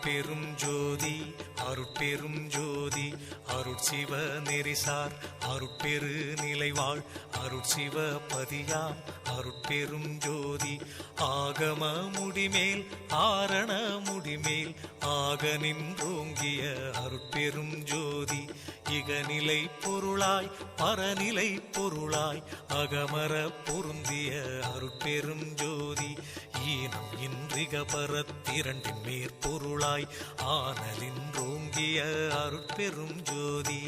அருட்பெரும் ஜோதி அருட்பெரும் ஜோதி அருட்சிவ நெறிசார் அருட்பெரு நிலைவாழ் அருட்சிவ பதியாம் அருட்பெரும் ஜோதி ஆகம முடிமேல் ஆரண முடிமேல் ஆக நின்றோங்கிய அருட்பெரும் ஜோதி இகநிலை பொருளாய் பரநிலை பொருளாய் அகமர பொருந்திய அருட்பெரும் ஜோதி ஈனம் இன்றிக பரத்திரண்டின் மேற்பொருளாய் ஆனலின்றோங்கிய அருட்பெரும் ஜோதி.